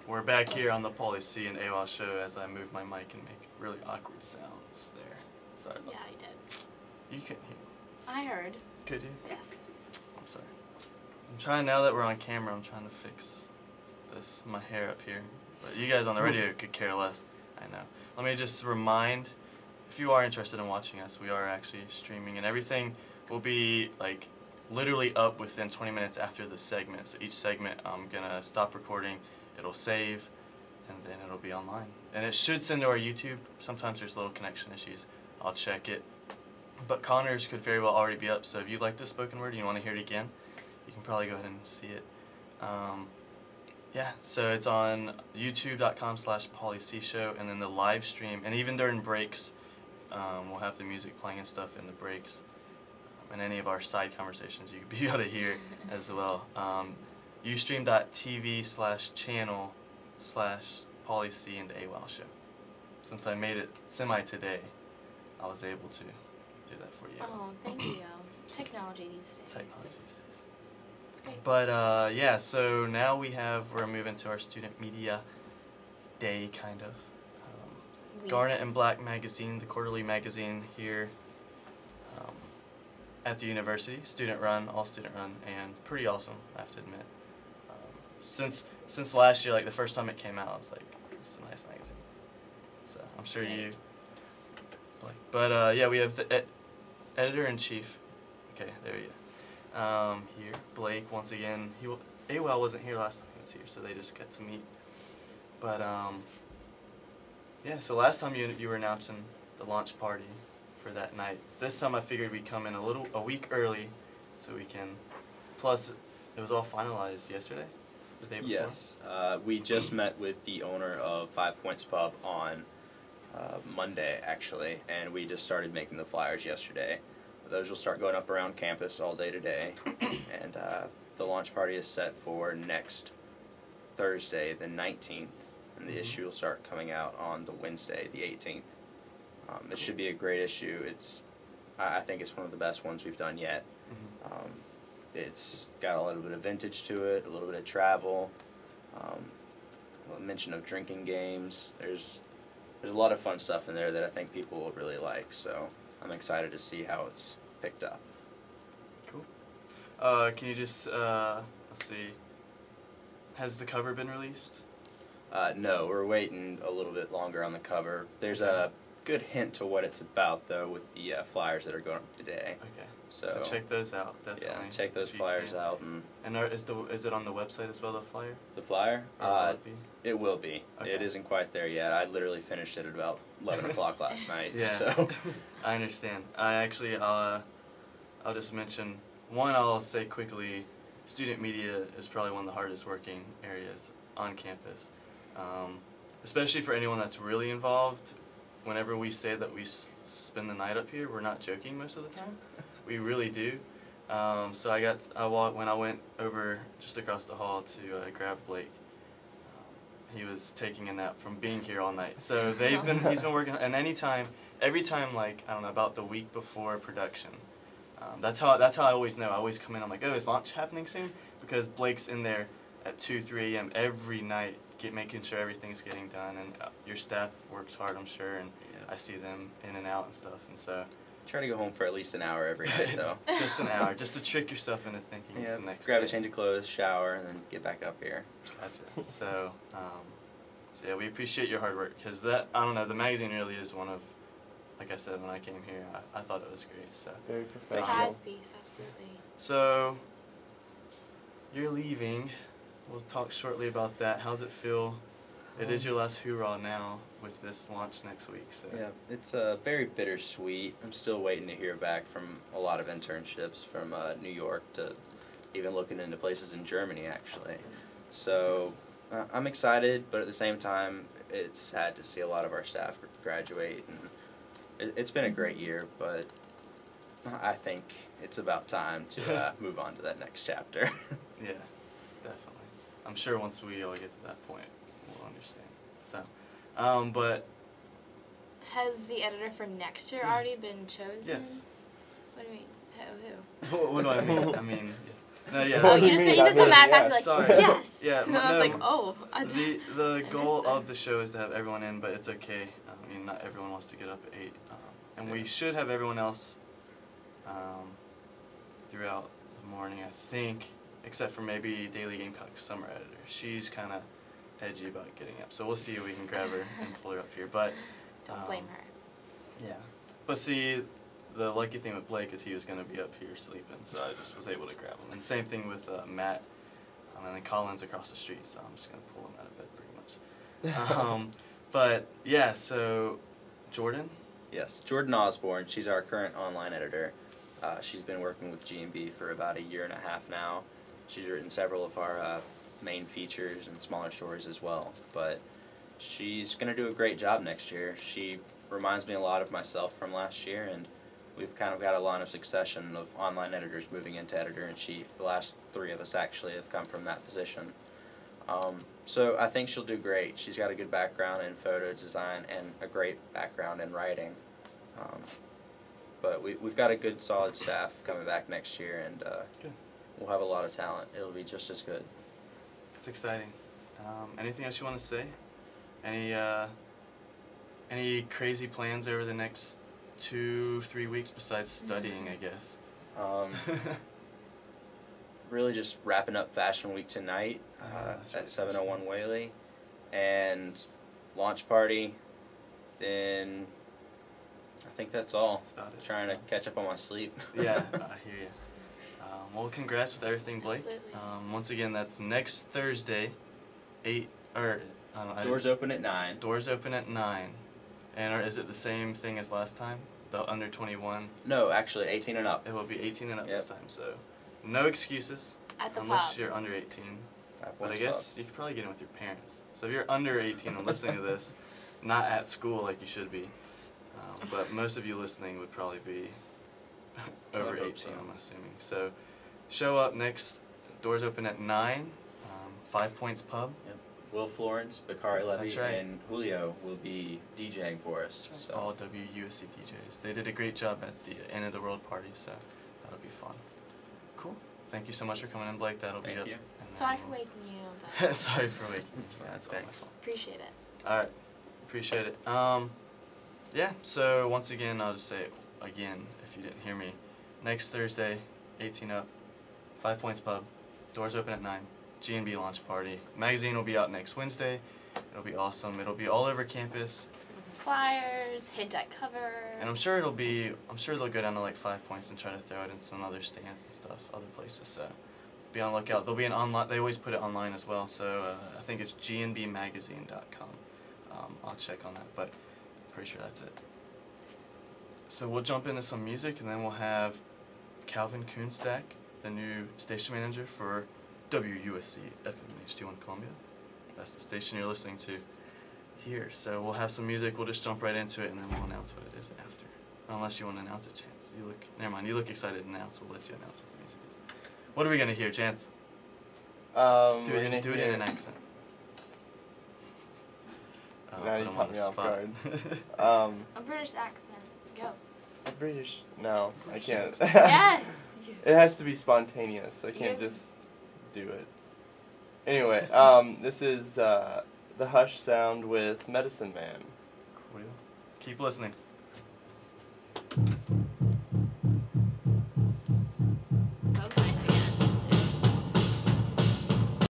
we're back here on the Pauly C and AWOWW show as I move my mic and make really awkward sounds there. Sorry about Yeah, that. I did. You couldn't hear me. I heard. Could you? Yes. I'm sorry. I'm trying, now that we're on camera, I'm trying to fix my hair up here. But you guys on the radio could care less. I know. Let me just remind, if you are interested in watching us, we are actually streaming, and everything will be like literally up within 20 minutes after the segment. So each segment, I'm gonna stop recording, it'll save, and then it'll be online. And it should send to our YouTube. Sometimes there's little connection issues. I'll check it. But Connor's could very well already be up, so if you like the spoken word and you want to hear it again, you can probably go ahead and see it. Yeah, so it's on youtube.com/PaulyCShow, and then the live stream, and even during breaks, we'll have the music playing and stuff in the breaks. And any of our side conversations you could be able to hear as well. Ustream.tv/channel/PaulyC and AWOWW show. Since I made it today, I was able to do that for you. Oh, thank you. Technology these days. Technology these days. It's great. But yeah, so now we're moving to our student media day, kind of. Garnet and Black magazine, the quarterly magazine here at the university, student run, all student run, and pretty awesome, I have to admit. Since last year, like the first time it came out, I was like, this is a nice magazine. So I'm sure you like. But yeah, we have the editor-in-chief. Okay, there you go. Here, Blake, once again. AWOWW wasn't here last time he was here, so they just got to meet. But yeah, so last time you were announcing the launch party for that night. This time I figured we'd come in a week early, so we can. Plus, it was all finalized yesterday, the day before. Yes, we just met with the owner of 5 Points Pub on Monday, actually, and we just started making the flyers yesterday. Those will start going up around campus all day today, and the launch party is set for next Thursday, the 19th, and the issue will start coming out on the Wednesday, the 18th. It should be a great issue. I think it's one of the best ones we've done yet. It's got a little bit of vintage to it, a little bit of travel, a mention of drinking games. There's a lot of fun stuff in there that I think people will really like, so I'm excited to see how it's picked up. Cool. Can you just, let's see, has the cover been released? No, we're waiting a little bit longer on the cover. There's a good hint to what it's about, though, with the flyers that are going up today. Okay. So check those out, definitely. Yeah, check those flyers out. And is it on the website as well, the flyer? The flyer? It will be. Okay. It isn't quite there yet. I literally finished it at about 11 o'clock last night. Yeah. So. I understand. I'll just mention, I'll say quickly, student media is probably one of the hardest working areas on campus. Especially for anyone that's really involved. Whenever we say that we spend the night up here, we're not joking most of the time. We really do. So when I went over just across the hall to grab Blake, he was taking a nap from being here all night. So he's been working, and every time, like, I don't know, about the week before production. That's how I always know. I always come in, I'm like, oh, is launch happening soon? Because Blake's in there at 2, 3 a.m. every night, making sure everything's getting done, and your staff works hard, I'm sure, and yeah. I see them in and out and stuff, and so. Try to go home for at least an hour every night, though. Just an hour, just to trick yourself into thinking it's the next grab day. a change of clothes, shower, and then get back up here. Gotcha. So yeah, we appreciate your hard work, because I don't know, the magazine really is one of, like I said when I came here, I thought it was great. So very professional. It's a prize piece, absolutely. So you're leaving. We'll talk shortly about that. How's it feel? It is your last hoorah now with this launch next week. So. Yeah, it's very bittersweet. I'm still waiting to hear back from a lot of internships from New York to even looking into places in Germany, actually. So I'm excited, but at the same time, it's sad to see a lot of our staff graduate. And it's been a great year, but I think it's about time to move on to that next chapter. Yeah, definitely. I'm sure once we all get to that point, we'll understand. So, but has the editor for next year already been chosen? Yes. What do you mean? Who? What do I mean? I mean, yes. No, yeah. Oh, What do you you just mean? you said some mad Yeah. fact like Sorry. yes. Yeah, So I was no, like, oh, I The I goal missed that. of the show is to have everyone in, but it's okay. I mean, not everyone wants to get up at 8. And we should have everyone else throughout the morning, I think, except for maybe Daily Gamecock's summer editor. She's kind of edgy about getting up. So we'll see if we can grab her and pull her up here. But Don't blame her. yeah. But see, the lucky thing with Blake is he was going to be up here sleeping, so I just was able to grab him. And same thing with Matt. And then Colin's across the street, so I'm just going to pull him out of bed pretty much. But yeah, so Jordan? Yes, Jordan Osborne. She's our current online editor. She's been working with G&B for about 1.5 years now. She's written several of our main features and smaller stories as well. But she's going to do a great job next year. She reminds me a lot of myself from last year, and we've kind of got a line of succession of online editors moving into editor-in-chief. The last 3 of us actually have come from that position. So I think she'll do great. She's got a good background in photo design and a great background in writing. But we've got a good, solid staff coming back next year, and we'll have a lot of talent. It'll be just as good. That's exciting. Anything else you want to say? Any crazy plans over the next 2-3 weeks besides studying, I guess? Really just wrapping up Fashion Week tonight at 701 Whaley, and launch party. Then I think that's all. That's about it. Trying to catch up on my sleep. Yeah, I hear you. Well, congrats with everything, Blake. Absolutely. Once again, that's next Thursday, 8 or I don't know. Doors open at 9. Doors open at 9. And is it the same thing as last time? The under 21? No, actually 18 and up. It will be 18 and up Yep. this time. So no excuses At the unless pub. you're under 18. At But I Points guess Pub. you could probably get in with your parents. So if you're under 18 and listening to this, not at school like you should be, but most of you listening would probably be over I hope 18, so. I'm assuming. So show up next. Doors open at 9. 5 Points Pub. Yep. Will Florence, Bakari Levy, That's right. and Julio will be DJing for us. So. All WUSC DJs. They did a great job at the end of the world party, so that'll be fun. Cool. Thank you so much for coming in, Blake. That'll be Thank up. you. and then Sorry for we'll- waking you. But Sorry for waking. That's fine. That's all my Thanks. fault. appreciate it. All right, appreciate it. Yeah. So once again, I'll just say it again if you didn't hear me. Next Thursday, 18 up, 5 Points Pub. Doors open at 9. G&B launch party. Magazine will be out next Wednesday. It'll be awesome. It'll be all over campus, Flyers, hit that cover. and I'm sure they'll go down to like 5 Points and try to throw it in some other stands and stuff, other places. So be on the lookout. There'll be an online. They always put it online as well. So I think it's gnbmagazine.com. I'll check on that, but I'm pretty sure that's it. So we'll jump into some music, and then we'll have Calvin Kuhnstack, the new station manager for WUSC FM HD1 Columbia. That's the station you're listening to here. So we'll have some music. We'll just jump right into it, and then we'll announce what it is after. Unless you want to announce it, Chance. Never mind. You look excited to announce. We'll let you announce what the music is. What are we gonna hear, Chance? We're Do it gonna in hear- an accent. Now put you him caught on me the off spot. guard. A British accent. Go. British? No, I can't. Yes. It has to be spontaneous. I can't Yeah. just do it. Anyway, this is the Hush Sound with Medicine Man. Cool. Keep listening.